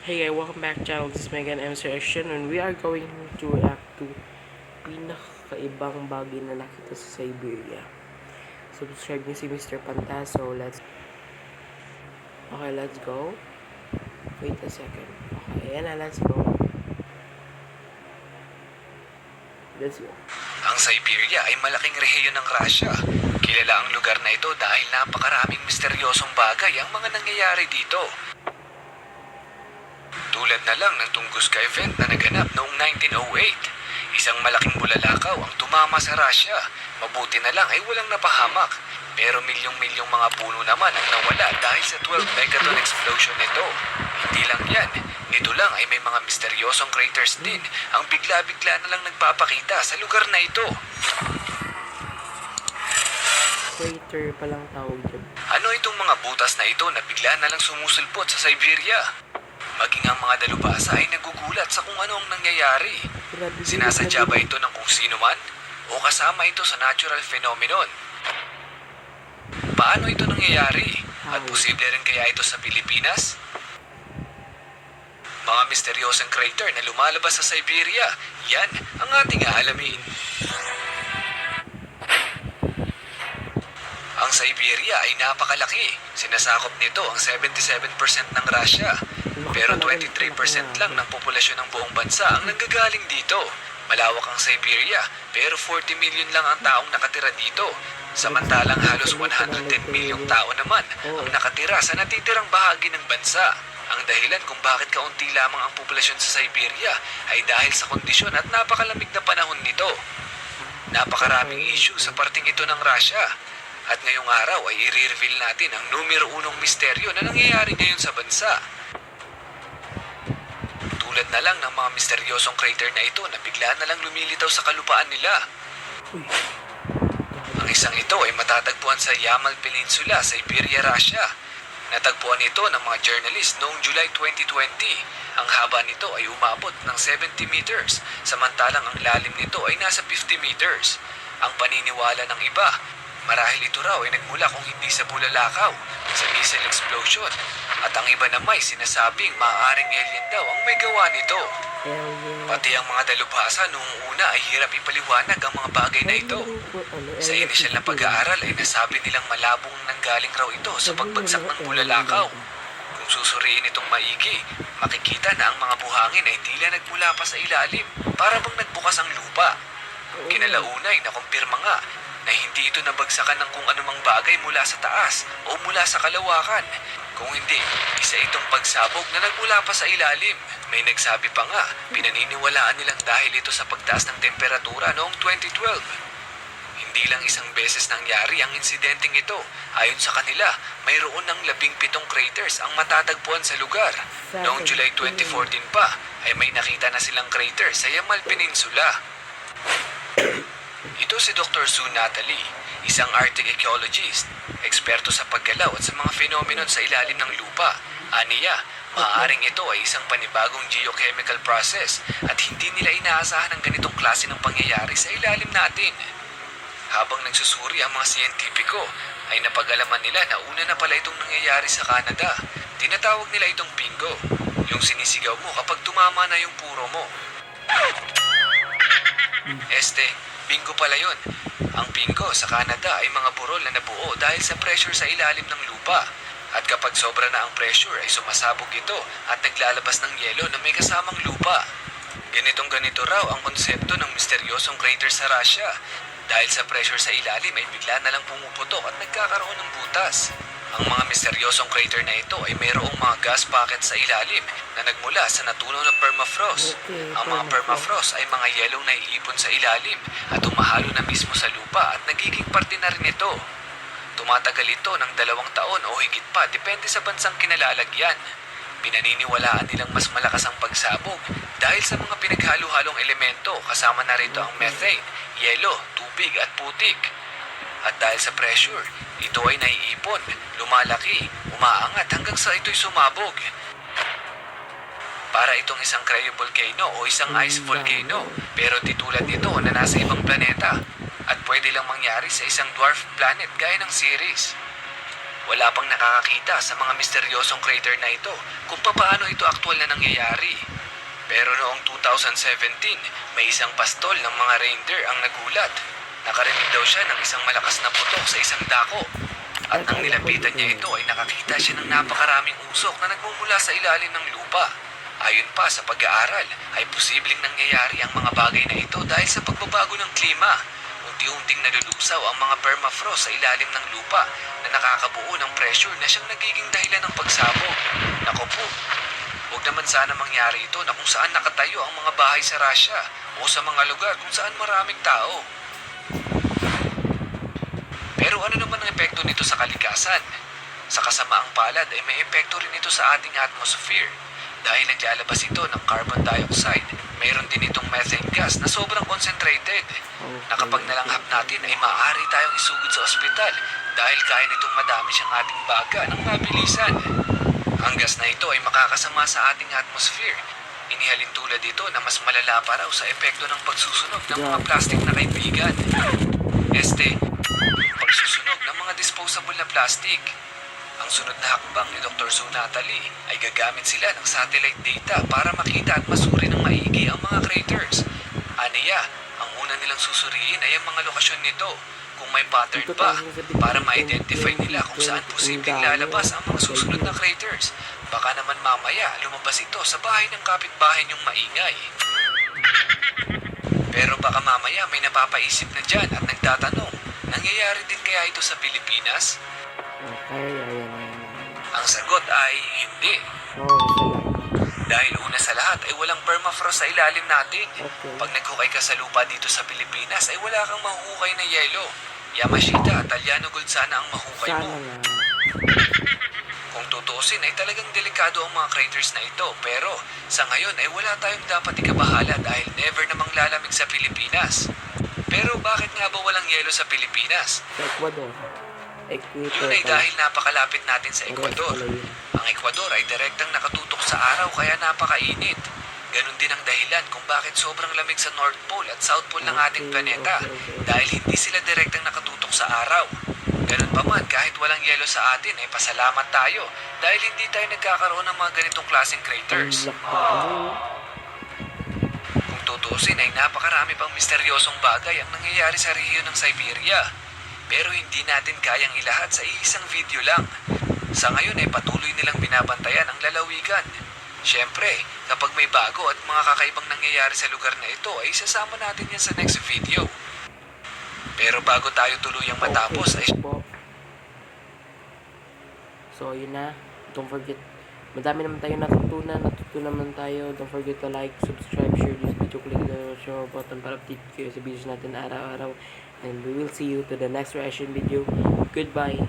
Hey guys, welcome back channel. This is Megan MC Action and we are going to react to pinakaibang bagay na nakita sa Siberia. Subscribe niyo si Mr. Pantaso. Let's go. Wait a second. Okay, yan na, let's go. Let's go. Ang Siberia ay malaking rehiyon ng Russia. Kilala ang lugar na ito dahil napakaraming misteryosong bagay ang mga nangyayari dito. Tulad na lang ng Tunguska event na naganap noong 1908. Isang malaking bulalakaw ang tumama sa Russia. Mabuti na lang ay walang napahamak. Pero milyong-milyong mga puno naman ang nawala dahil sa 12 megaton explosion nito. Hindi lang yan. Nito lang ay may mga misteryosong craters din ang bigla-bigla na lang nagpapakita sa lugar na ito. Crater palang tawag dyan. Ano itong mga butas na ito na bigla na lang sumusulpot sa Siberia? Maging ang mga dalubhasa ay nagugulat sa kung ano ang nangyayari. Sinasadya ba ito ng kung sino man? O kasama ito sa natural phenomenon? Paano ito nangyayari? At posible rin kaya ito sa Pilipinas? Mga misteryosong crater na lumalabas sa Siberia, yan ang ating aalamin. Ang Siberia ay napakalaki. Sinasakop nito ang 77% ng Russia. Pero 23% lang ng populasyon ng buong bansa ang nanggagaling dito. Malawak ang Siberia, pero 40 million lang ang taong nakatira dito. Samantalang halos 110 milyong tao naman ang nakatira sa natitirang bahagi ng bansa. Ang dahilan kung bakit kaunti lamang ang populasyon sa Siberia ay dahil sa kondisyon at napakalamig na panahon nito. Napakaraming issue sa parting ito ng Russia. At ngayong araw ay i-reveal natin ang numero 1 misteryo na nangyayari ngayon sa bansa. Tulad na lang ng mga misteryosong crater na ito na bigla na lang lumilitaw sa kalupaan nila. Ang isang ito ay matatagpuan sa Yamal Peninsula, Siberia, Russia. Natagpuan ito ng mga journalist noong July 2020. Ang haba nito ay umabot ng 70 meters, samantalang ang lalim nito ay nasa 50 meters. Ang paniniwala ng iba, marahil ito raw ay nagmula kung hindi sa bulalakaw, sa missile explosion. At ang iba naman ay sinasabing maaaring alien daw ang may gawa nito. Pati ang mga dalubhasa noong una ay hirap ipaliwanag ang mga bagay na ito. Sa inisyal na pag-aaral ay nasabi nilang malabong nanggaling raw ito sa pagbagsak ng bulalakaw. Kung susuriin itong maigi, makikita na ang mga buhangin ay tila nagmula pa sa ilalim, para bang nagbukas ang lupa. Kinalaunay na kumpirma nga na hindi ito nabagsakan ng kung anumang bagay mula sa taas o mula sa kalawakan. Kung hindi, isa itong pagsabog na nagmula pa sa ilalim. May nagsabi pa nga, pinaniniwalaan nilang dahil ito sa pagtaas ng temperatura noong 2012. Hindi lang isang beses nangyari ang insidenteng ito. Ayon sa kanila, mayroon ng 17 craters ang matatagpuan sa lugar. Noong July 2014 pa, ay may nakita na silang crater sa Yamal Peninsula. Ito si Dr. Sue Natalie, isang Arctic ecologist, eksperto sa paggalaw at sa mga phenomenon sa ilalim ng lupa. Aniya, maaaring ito ay isang panibagong geochemical process at hindi nila inaasahan ang ganitong klase ng pangyayari sa ilalim natin. Habang nagsusuri ang mga siyentipiko, ay napag-alaman nila na una na pala itong nangyayari sa Canada. Tinatawag nila itong bingo, yung sinisigaw mo kapag tumama na yung puro mo. Bingo pala yun. Ang bingo sa Canada ay mga burol na nabuo dahil sa pressure sa ilalim ng lupa. At kapag sobra na ang pressure ay sumasabog ito at naglalabas ng yelo na may kasamang lupa. Ganito raw ang konsepto ng misteryosong crater sa Russia. Dahil sa pressure sa ilalim ay bigla na lang pumuputok at nagkakaroon ng butas. Ang mga misteryosong crater na ito ay mayroong mga gas pockets sa ilalim na nagmula sa natunaw na permafrost. Ang mga permafrost ay mga yelong na iipon sa ilalim at umahalo na mismo sa lupa at nagiging parte na rin ito. Tumatagal ito ng 2 taon o higit pa depende sa bansang kinalalagyan. Pinaniniwalaan nilang mas malakas ang pagsabog dahil sa mga pinaghalo-halong elemento kasama na rito ang methane, yelo, tubig at putik. At dahil sa pressure, ito ay naiipon, lumalaki, umaangat hanggang sa ito'y sumabog. Para itong isang cryovolcano o isang ice volcano, pero di tulad nito na nasa ibang planeta. At pwede lang mangyari sa isang dwarf planet gaya ng Ceres. Wala pang nakakakita sa mga misteryosong crater na ito kung papaano ito aktwal na nangyayari. Pero noong 2017, may isang pastol ng mga reindeer ang nagulat. Nakarinig daw siya ng isang malakas na putok sa isang dako. At nang nilapitan niya ito ay nakakita siya ng napakaraming usok na nagmumula sa ilalim ng lupa. Ayon pa sa pag-aaral, ay posibleng nangyayari ang mga bagay na ito dahil sa pagbabago ng klima. Unti-unting nalulusaw ang mga permafrost sa ilalim ng lupa na nakakabuo ng pressure na siyang nagiging dahilan ng pagsabog. Naku po, huwag naman sana mangyari ito na kung saan nakatayo ang mga bahay sa Russia o sa mga lugar kung saan maraming tao. Pero ano naman ang epekto nito sa kalikasan? Sa kasamaang palad ay may epekto rin ito sa ating atmosphere. Dahil naglalabas ito ng carbon dioxide, mayroon din itong methane gas na sobrang concentrated. Na kapag nalanghap natin ay maaari tayong isugod sa ospital dahil kaya nitong madami siyang ating baga ng mabilisan. Ang gas na ito ay makakasama sa ating atmosphere. Inihalin tulad ito na mas malala pa raw sa epekto ng pagsusunog ng mga plastic na kaibigan. Pagsusunog ng mga disposable na plastic. Ang sunod na hakbang ni Dr. Sue Natalie ay gagamit sila ng satellite data para makita at masuri ng maigi ang mga craters. Aniya, ang una nilang susuriin ay ang mga lokasyon nito, kung may pattern pa, para ma-identify nila kung saan posibleng lalabas ang mga susunod na craters. Baka naman mamaya lumabas ito sa bahay ng kapitbahay niyong maingay. Pero baka mamaya may napapaisip na dyan at nagtatanong, nangyayari din kaya ito sa Pilipinas? Ang sagot ay hindi. Dahil una sa lahat ay walang permafrost sa ilalim natin. Pag naghukay ka sa lupa dito sa Pilipinas ay wala kang mahuhukay na yelo. Yamashita at Aliano Gold sana ang mahukay mo. Kung tutuusin ay talagang delikado ang mga craters na ito. Pero sa ngayon ay wala tayong dapat ikabahala dahil never namang lalamig sa Pilipinas. Pero bakit nga ba walang yelo sa Pilipinas? Sa Ecuador. Yun ay dahil napakalapit natin sa Ecuador. Ang Ecuador ay direktang nakatutok sa araw kaya napakainit. Ganon din ang dahilan kung bakit sobrang lamig sa North Pole at South Pole ng ating planeta dahil hindi sila direktang nakatutok sa araw. Ganon pa man, kahit walang yelo sa atin ay pasalamat tayo dahil hindi tayo nagkakaroon ng mga ganitong klaseng craters. Kung tutusin ay napakarami pang misteryosong bagay ang nangyayari sa rehiyon ng Siberia. Pero hindi natin kayang ilahad sa isang video lang. Sa ngayon ay patuloy nilang binabantayan ang lalawigan. Siyempre, kapag may bago at mga kakaibang nangyayari sa lugar na ito ay isasama natin yan sa next video. Pero bago tayo tuluyang matapos ay... So yun na, don't forget, madami naman tayo natutunan naman tayo. Don't forget to like, subscribe, share this video, click the share button para update kayo sa videos natin araw-araw. And we will see you to the next reaction video. Goodbye.